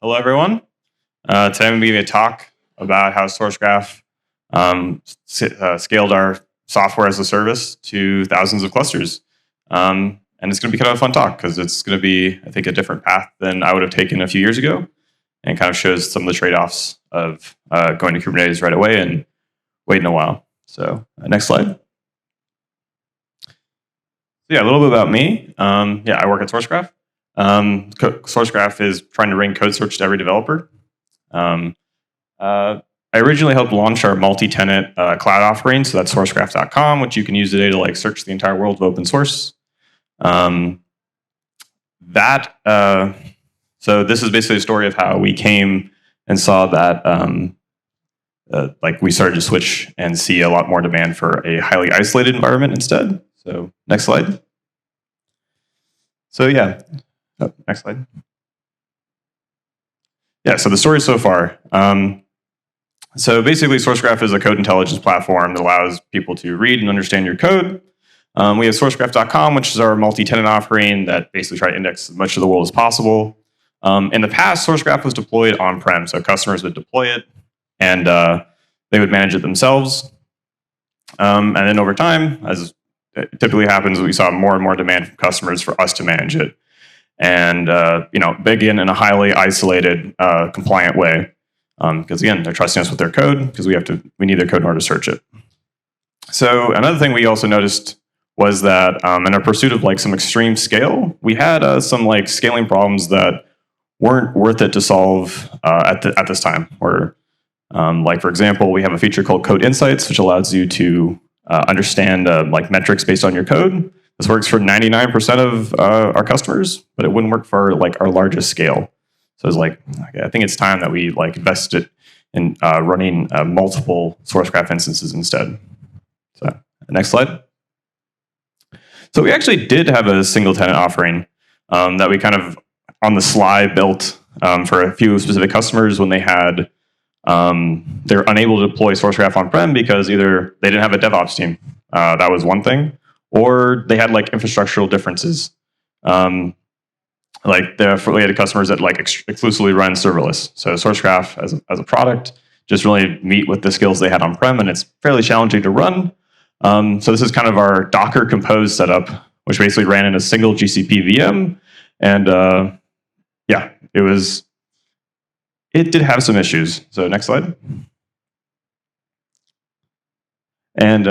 Hello, everyone. Today I'm going to give you a talk about how Sourcegraph scaled our software as a service to thousands of clusters. And it's going to be kind of a fun talk because it's going to be, I think, a different path than I would have taken a few years ago, and kind of shows some of the trade-offs of going to Kubernetes right away and waiting a while. So next slide. Yeah, a little bit about me. I work at Sourcegraph. Sourcegraph is trying to bring code search to every developer. I originally helped launch our multi-tenant cloud offering, so that's sourcegraph.com, which you can use today to search the entire world of open source. So this is basically a story of how we came and saw that we started to switch and see a lot more demand for a highly isolated environment instead. So next slide. So yeah. Oh, next slide. Yeah, so the story so far. So basically, Sourcegraph is a code intelligence platform that allows people to read and understand your code. We have sourcegraph.com, which is our multi-tenant offering that basically try to index as much of the world as possible. In the past, Sourcegraph was deployed on-prem, so customers would deploy it, and they would manage it themselves. And then over time, as it typically happens, we saw more and more demand from customers for us to manage it. And begin in a highly isolated, compliant way, because again, they're trusting us with their code because we need their code in order to search it. So another thing we also noticed was that in our pursuit of some extreme scale, we had some scaling problems that weren't worth it to solve at this time. Where, for example, we have a feature called Code Insights, which allows you to understand metrics based on your code. This works for 99% of our customers, but it wouldn't work for our largest scale. So it's I think it's time that we invest it in running multiple Sourcegraph instances instead. So next slide. So we actually did have a single tenant offering that we kind of on the sly built for a few specific customers when they had they're unable to deploy Sourcegraph on-prem because either they didn't have a DevOps team. That was one thing. Or they had infrastructural differences. We had customers that exclusively run serverless. So Sourcegraph as a product just really meet with the skills they had on-prem, and it's fairly challenging to run. So this is kind of our Docker Compose setup, which basically ran in a single GCP VM. And it did have some issues. So next slide. And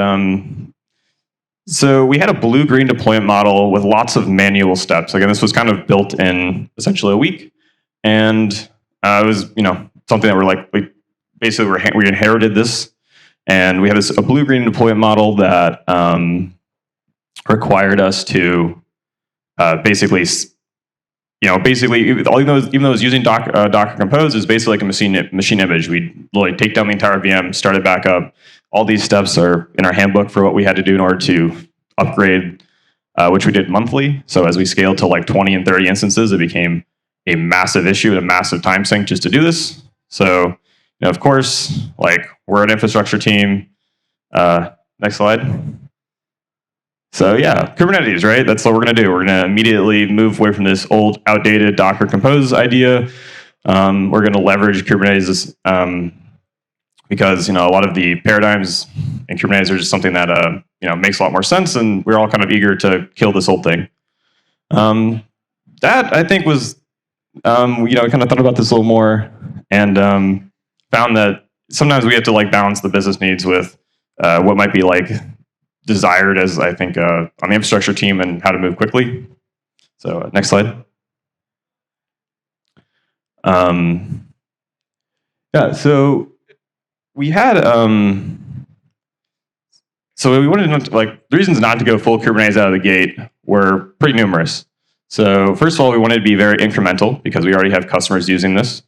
so we had a blue-green deployment model with lots of manual steps. Again, this was kind of built in essentially a week, and it was something that we inherited this, and we have a blue-green deployment model that required us to even though it was using Docker Compose, is basically like a machine image. We'd take down the entire VM, start it back up. All these steps are in our handbook for what we had to do in order to upgrade, which we did monthly. So as we scaled to 20 and 30 instances, it became a massive issue and a massive time sink just to do this. So, of course, we're an infrastructure team. Next slide. So yeah, Kubernetes, right? That's what we're going to do. We're going to immediately move away from this old, outdated Docker Compose idea. We're going to leverage Kubernetes because a lot of the paradigms in Kubernetes are just something that makes a lot more sense, and we're all kind of eager to kill this old thing. That I think was kind of thought about this a little more, and found that sometimes we have to balance the business needs with what might be desired as I think on the infrastructure team and how to move quickly. So next slide. So we had so we wanted to the reasons not to go full Kubernetes out of the gate were pretty numerous. So first of all, we wanted to be very incremental because we already have customers using this.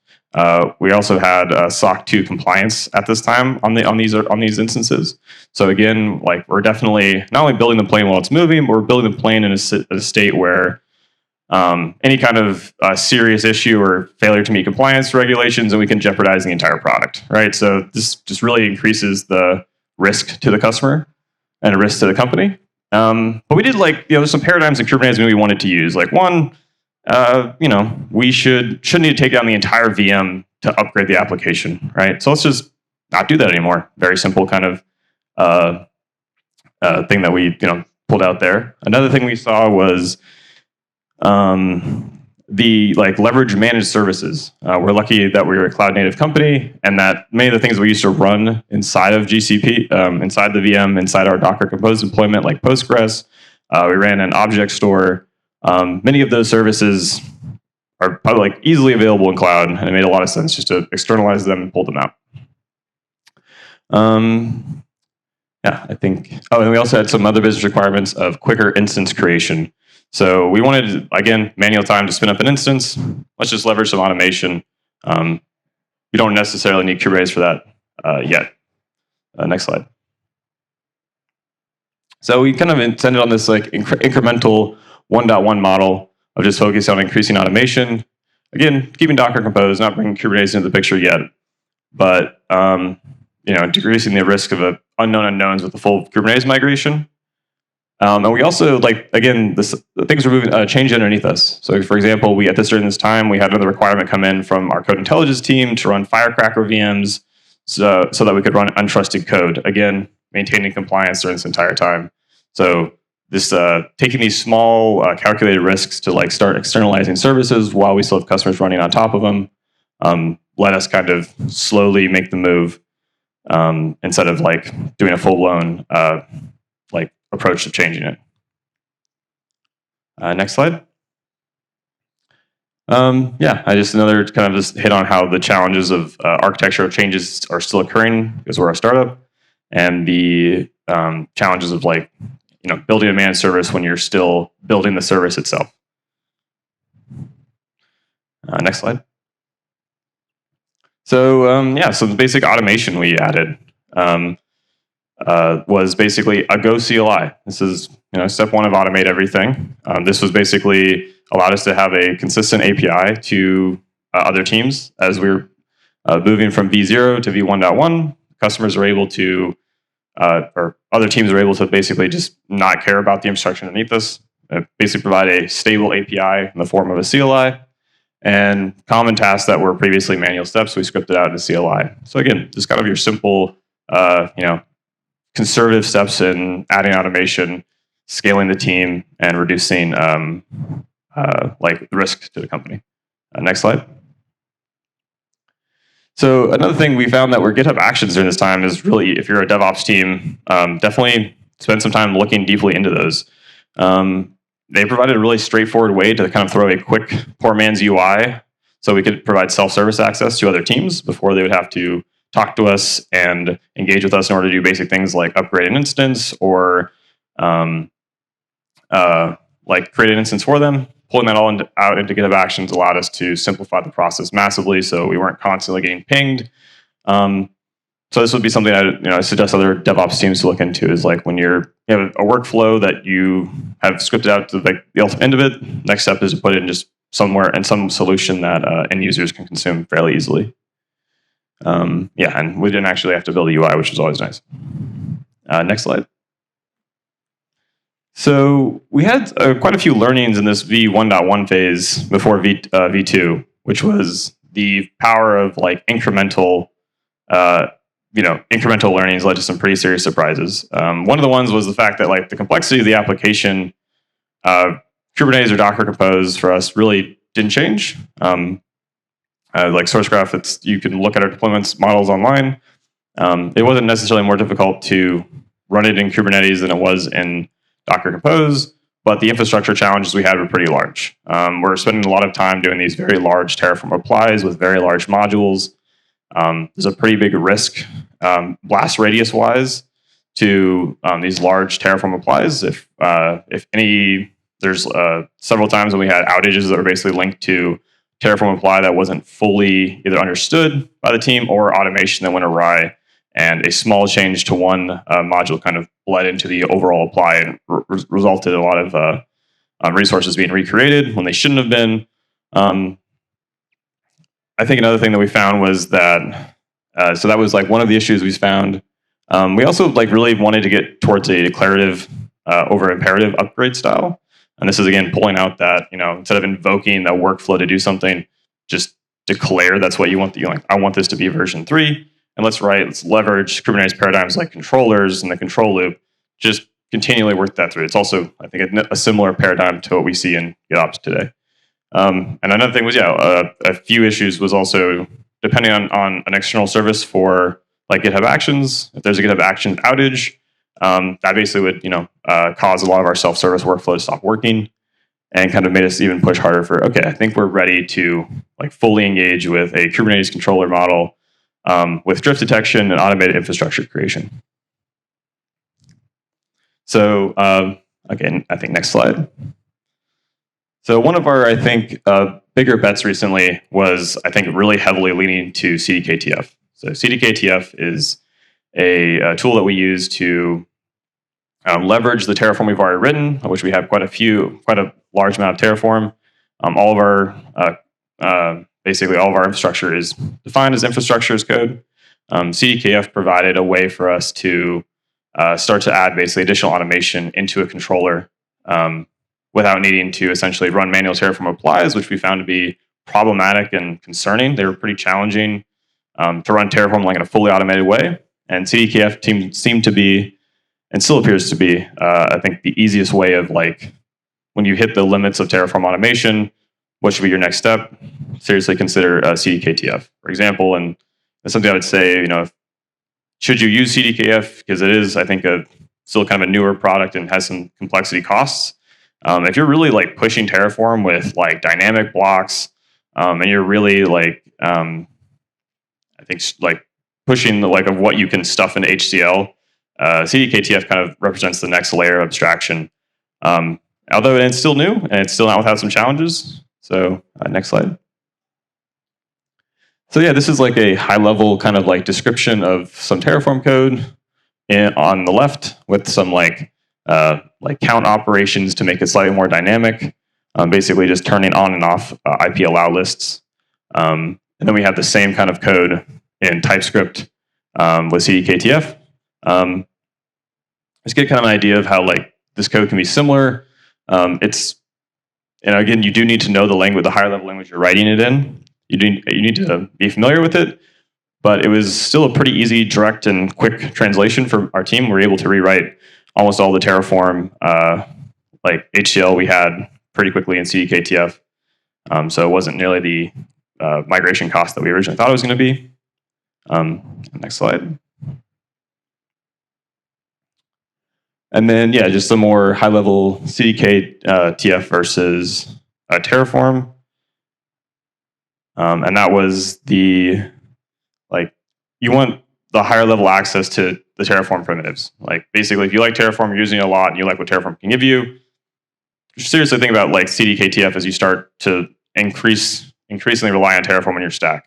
We also had SOC 2 compliance at this time on these instances. So again, we're definitely not only building the plane while it's moving, but we're building the plane in a state where any kind of serious issue or failure to meet compliance regulations, and we can jeopardize the entire product, right? So this just really increases the risk to the customer and a risk to the company. But we did there's some paradigms in Kubernetes we wanted to use. One, we shouldn't need to take down the entire VM to upgrade the application, right? So let's just not do that anymore. Very simple kind of thing that we pulled out there. Another thing we saw was the leverage managed services. We're lucky that we're a cloud native company, and that many of the things we used to run inside of GCP, inside the VM, inside our Docker Compose deployment, like Postgres, we ran an object store. Many of those services are probably easily available in cloud, and it made a lot of sense just to externalize them and pull them out. Yeah, I think. Oh, and we also had some other business requirements of quicker instance creation. So we wanted, again, manual time to spin up an instance. Let's just leverage some automation. You don't necessarily need Kubernetes for that yet. Next slide. So we kind of intended on this incremental 1.1 model of just focusing on increasing automation. Again, keeping Docker Compose, not bringing Kubernetes into the picture yet, but decreasing the risk of unknown unknowns with the full Kubernetes migration. And we also, again, the things are changing underneath us. So, for example, during this time, we had another requirement come in from our code intelligence team to run Firecracker VMs so that we could run untrusted code. Again, maintaining compliance during this entire time. So this taking these small calculated risks to start externalizing services while we still have customers running on top of them let us kind of slowly make the move instead of doing a full-blown approach to changing it. Next slide. Yeah, I just another kind of just hit on how the challenges of architectural changes are still occurring because we're a startup, and the challenges of building a managed service when you're still building the service itself. Next slide. So yeah, so the basic automation we added was basically a Go CLI. This is step one of automate everything. This was basically allowed us to have a consistent API to other teams as we're moving from V0 to V1.1. Customers are able to, or other teams are able to basically just not care about the infrastructure underneath us. Basically provide a stable API in the form of a CLI, and common tasks that were previously manual steps, we scripted out in a CLI. So again, just kind of your simple, conservative steps in adding automation, scaling the team, and reducing the risk to the company. Next slide. So another thing we found that were GitHub Actions during this time is really, if you're a DevOps team, definitely spend some time looking deeply into those. They provided a really straightforward way to kind of throw a quick poor man's UI, so we could provide self-service access to other teams before they would have to talk to us and engage with us in order to do basic things like upgrade an instance or create an instance for them. Pulling that all out into GitHub Actions allowed us to simplify the process massively, so we weren't constantly getting pinged. So this would be something I suggest other DevOps teams to look into, is when you have a workflow that you have scripted out to the ultimate end of it. Next step is to put it in just somewhere in some solution that end users can consume fairly easily. Yeah, and we didn't actually have to build a UI, which was always nice. Next slide. So we had quite a few learnings in this V1.1 phase before V2, which was the power of incremental incremental learnings led to some pretty serious surprises. One of the ones was the fact that the complexity of the application, Kubernetes or Docker Compose for us really didn't change. Sourcegraph, you can look at our deployments models online. It wasn't necessarily more difficult to run it in Kubernetes than it was in Docker Compose, but the infrastructure challenges we had were pretty large. We're spending a lot of time doing these very large Terraform applies with very large modules. There's a pretty big risk, blast radius wise, to these large Terraform applies. If any, there's several times when we had outages that were basically linked to Terraform apply that wasn't fully either understood by the team or automation that went awry, and a small change to one module kind of bled into the overall apply and resulted in a lot of resources being recreated when they shouldn't have been. I think another thing that we found was that, so that was one of the issues we found. We also really wanted to get towards a declarative over imperative upgrade style. And this is, again, pulling out that, instead of invoking a workflow to do something, just declare that's what you want. I want this to be version 3. And let's leverage Kubernetes paradigms like controllers and the control loop, just continually work that through. It's also, I think, a similar paradigm to what we see in GitOps today. And another thing was, a few issues was also, depending on an external service for like GitHub Actions, if there's a GitHub Actions outage, that basically would, cause a lot of our self-service workflow to stop working, and kind of made us even push harder for, okay, I think we're ready to like fully engage with a Kubernetes controller model with drift detection and automated infrastructure creation. So again, I think next slide. So one of our, I think, bigger bets recently was, I think, really heavily leaning to cdktf. So cdktf is a tool that we use to leverage the Terraform we've already written, which we have quite a large amount of Terraform. All of our, basically all of our infrastructure is defined as infrastructure as code. cdktf provided a way for us to start to add basically additional automation into a controller without needing to essentially run manual Terraform applies, which we found to be problematic and concerning. They were pretty challenging to run Terraform like in a fully automated way. And cdktf seemed to be, and still appears to be, I think, the easiest way of, like, when you hit the limits of Terraform automation, what should be your next step? Seriously consider cdktf, for example. And that's something I would say, should you use cdktf? Because it is, I think, still kind of a newer product and has some complexity costs. If you're really like pushing Terraform with like dynamic blocks, and you're really like, I think like pushing of what you can stuff into HCL, cdktf kind of represents the next layer of abstraction. Although it's still new and it's still not without some challenges. So next slide. So yeah, this is like a high level kind of like description of some Terraform code on the left with some like count operations to make it slightly more dynamic. Basically just turning on and off IP allow lists. And then we have the same kind of code in TypeScript with cdktf. Just get kind of an idea of how like this code can be similar. Again, you do need to know the language, the higher level language you're writing it in. You need to be familiar with it, but it was still a pretty easy, direct, and quick translation for our team. We were able to rewrite almost all the Terraform like HCL we had pretty quickly in cdktf. So it wasn't nearly the migration cost that we originally thought it was going to be. Next slide. And then, yeah, just some more high-level cdktf versus Terraform. And that was you want the higher level access to the Terraform primitives. Like basically, if you like Terraform, you're using it a lot, and you like what Terraform can give you, seriously think about like cdktf as you start to increasingly rely on Terraform in your stack.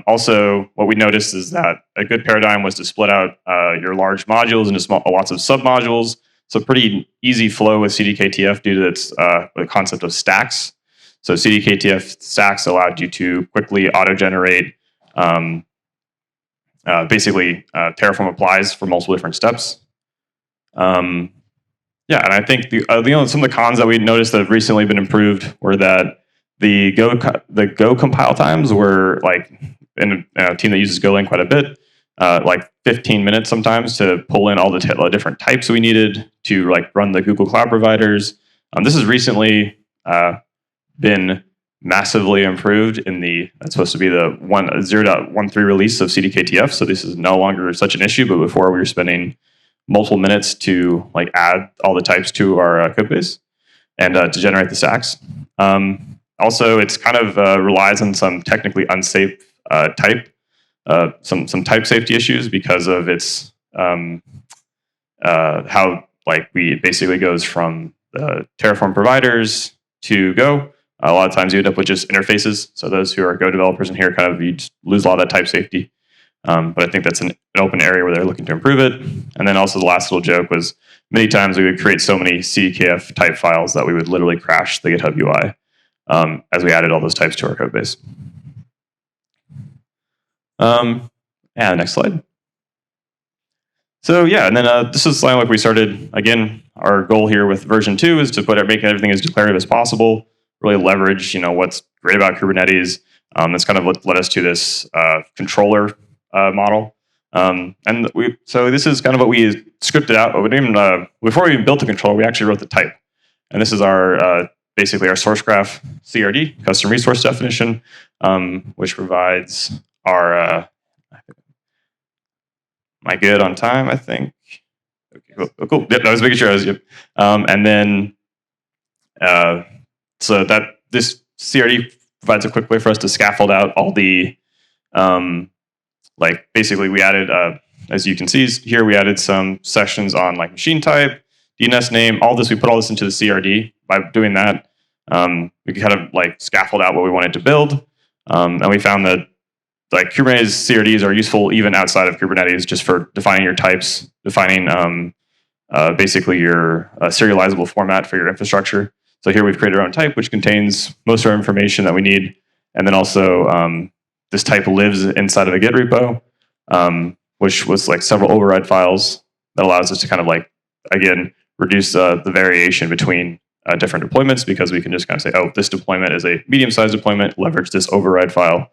Also, what we noticed is that a good paradigm was to split out your large modules into lots of submodules. So pretty easy flow with cdktf due to its the concept of stacks. So cdktf stacks allowed you to quickly auto-generate basically Terraform applies for multiple different steps. And I think some of the cons that we noticed that have recently been improved were that the Go compile times were like, in a team that uses Golang quite a bit, like 15 minutes sometimes to pull in all the different types we needed to like run the Google Cloud providers. This has recently been massively improved in that's supposed to be the 0.13 release of cdktf. So this is no longer such an issue, but before we were spending multiple minutes to like add all the types to our code base and to generate the stacks. Also, it's kind of relies on some technically unsafe some type safety issues because of its how like it basically goes from the Terraform providers to Go. A lot of times you end up with just interfaces. So those who are Go developers in here you lose a lot of that type safety. But I think that's an open area where they're looking to improve it. And then also the last little joke was many times we would create so many cdkf type files that we would literally crash the GitHub UI as we added all those types to our code base. Next slide. So yeah, and then this is something like we started, again, our goal here with version 2 is to make everything as declarative as possible, really leverage, what's great about Kubernetes. That's kind of what led us to this controller model. So this is kind of what we scripted out. Before we even built the controller, we actually wrote the type. And this is our basically our Sourcegraph CRD, custom resource definition, which provides our am I good on time? I think. Okay, cool. Yep, I was making sure I was. Yep. And then, so that this CRD provides a quick way for us to scaffold out all the, basically we added, as you can see here, we added some sections on like machine type, DNS name, all this. We put all this into the CRD. By doing that, we could kind of like scaffold out what we wanted to build, and we found that like Kubernetes CRDs are useful even outside of Kubernetes, just for defining your types, defining basically your serializable format for your infrastructure. So here we've created our own type, which contains most of our information that we need. And then also this type lives inside of a Git repo, which was like several override files that allows us to kind of like, again, reduce the variation between different deployments, because we can just kind of say, oh, this deployment is a medium-sized deployment, leverage this override file.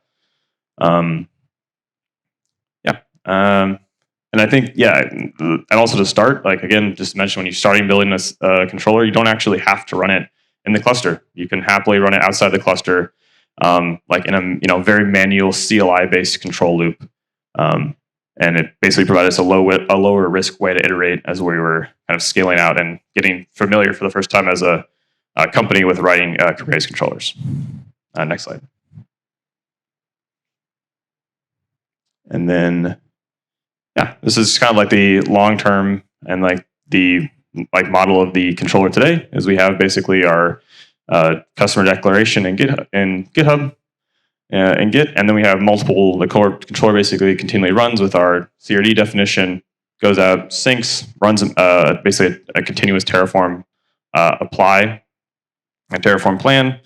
And I think, and also to start, like again, just to mention, when you're starting building this controller, you don't actually have to run it in the cluster. You can happily run it outside the cluster, like in a very manual CLI-based control loop. And it basically provided us a lower risk way to iterate as we were kind of scaling out and getting familiar for the first time as a company with writing Kubernetes controllers. Next slide. And then, this is kind of like the long-term and like the model of the controller today, is we have basically our customer declaration in GitHub and Git, and then we have multiple. The controller basically continually runs with our CRD definition, goes out, syncs, runs basically a continuous Terraform apply, a Terraform plan.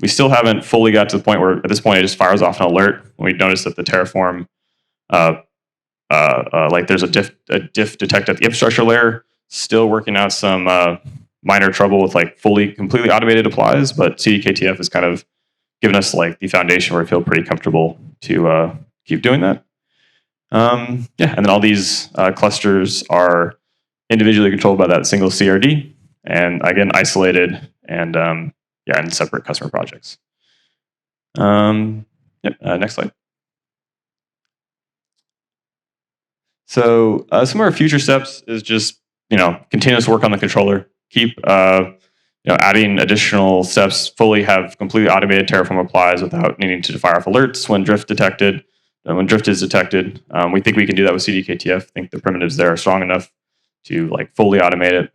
We still haven't fully got to the point where at this point it just fires off an alert when we notice that the Terraform, like there's a diff detect at the infrastructure layer. Still working out some minor trouble with like completely automated applies, but cdktf has kind of given us like the foundation where I feel pretty comfortable to keep doing that. And then all these clusters are individually controlled by that single CRD, and again isolated and in separate customer projects. Next slide. So some of our future steps is just continuous work on the controller, keep adding additional steps, fully have completely automated Terraform applies without needing to fire off alerts when drift detected. When drift is detected, we think we can do that with cdktf. I think the primitives there are strong enough to like fully automate it.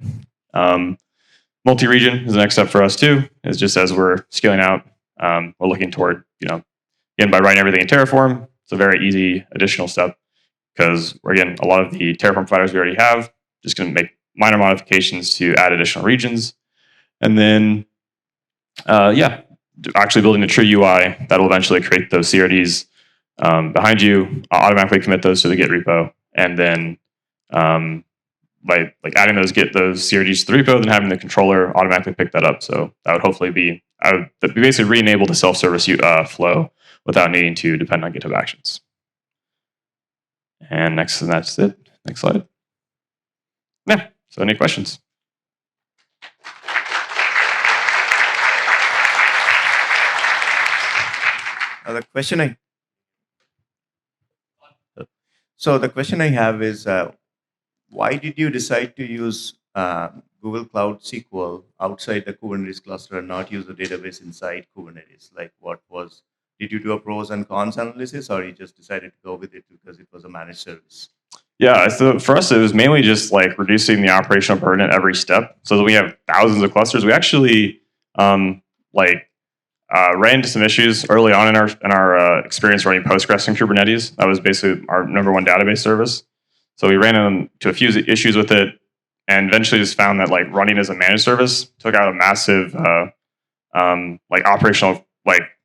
Multi-region is the next step for us too. Is just as we're scaling out, we're looking toward again by writing everything in Terraform. It's a very easy additional step, because again, a lot of the Terraform providers we already have just going to make minor modifications to add additional regions. And then, actually building a true UI that will eventually create those CRDs behind you, automatically commit those to the Git repo, and then by like adding those CRDs to the repo, then having the controller automatically pick that up. So that would hopefully be basically re-enable the self-service flow without needing to depend on GitHub Actions. And that's it. Next slide. Yeah. So any questions? The question I have is, why did you decide to use Google Cloud SQL outside the Kubernetes cluster and not use the database inside Kubernetes? Like, did you do a pros and cons analysis, or you just decided to go with it because it was a managed service? Yeah, so for us, it was mainly just like reducing the operational burden at every step, so that we have thousands of clusters. We actually ran into some issues early on in our experience running Postgres and Kubernetes. That was basically our #1 database service. So we ran into a few issues with it, and eventually just found that like running as a managed service took out a massive operational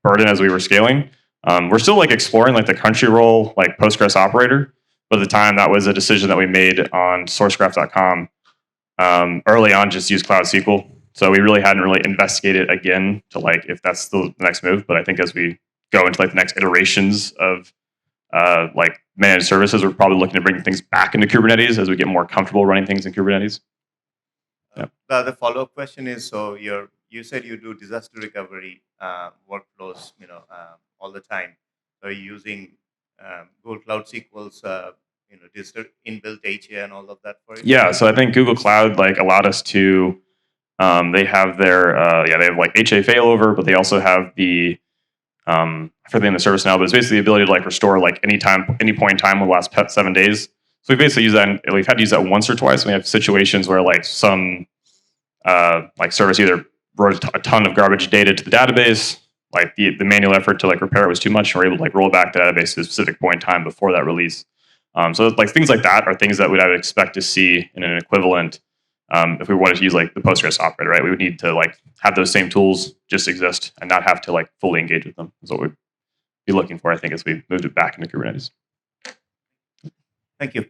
burden as we were scaling. We're still like exploring like the country role like Postgres operator, But at the time, that was a decision that we made on Sourcegraph.com. Early on, just use Cloud SQL. So we really hadn't really investigated again to like if that's the next move. But I think as we go into like the next iterations of like managed services, we're probably looking to bring things back into Kubernetes as we get more comfortable running things in Kubernetes. The follow-up question is: so you said you do disaster recovery workflows, all the time. Are you using Google Cloud SQL's, disaster inbuilt HA and all of that for it? Yeah, so I think Google Cloud like allowed us to. They have their they have like HA failover, but they also have the I forget the name of the service now, but it's basically the ability to like restore like any point in time over the last 7 days. So we basically use that, and we've had to use that once or twice. We have situations where like some like service either wrote a ton of garbage data to the database, like the manual effort to like repair it was too much, and we're able to like roll back the database to a specific point in time before that release. So like things like that are things that I would expect to see in an equivalent if we wanted to use like the Postgres operator, right? We would need to like have those same tools just exist and not have to like fully engage with them. Is what we'd be looking for, I think, as we moved it back into Kubernetes. Thank you.